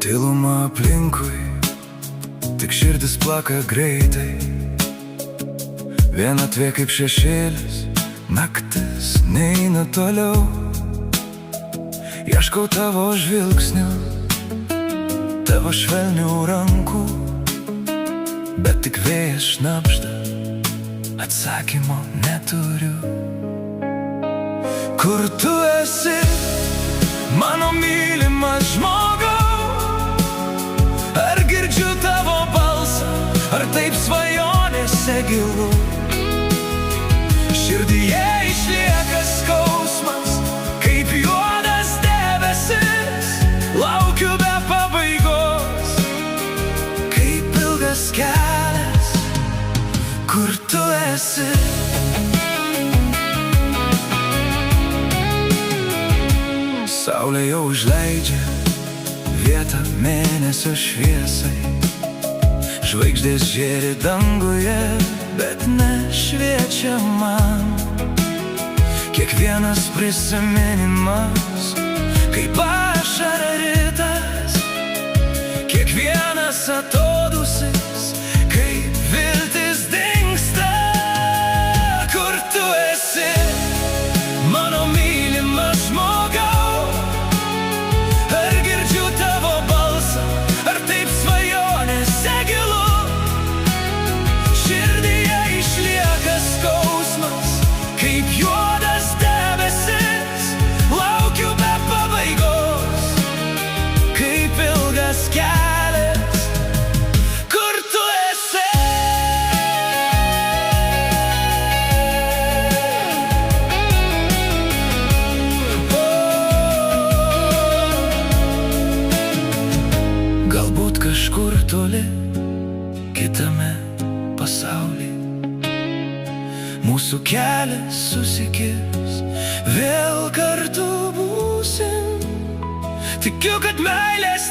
Tyluma aplinkui, tik širdis plaka greitai. Vienatvė kaip šešėlis, naktis neina toliau. Ieškau tavo žvilgsnių, tavo švelnių rankų, bet tik vėjas šnabžda, atsakymo neturiu. Kur tu esi, mano mylimas žmogau? Ar girdžiu tavo balsą, ar taip svajonėse gilu? Širdyje išlieka skausmas, kaip juodas debesis. Laukiu be pabaigos, kaip ilgas kelias. Kur tu esi? Saulė jau užleidžia vietą mėnesio šviesai. Žvaigždės žėri danguje, bet nešviečia man. Kiekvienas prisiminimas kaip ašara ritas, kiekvienas atodūsis kaip viltis dingsta. Kur tu esi, mano mylimas žmogau? Ar girdžiu tavo balsą, ar taip svajonėse gilu? Širdyje išlieka skausmas, kaip juodas debesis. Laukiu be pabaigos, kaip ilgas kelias. Kur tu esi? Galbūt kažkur toli, kitame pasauly, mūsų kelias susikirs, vėl kartu būsim. Tikiu, kad meilės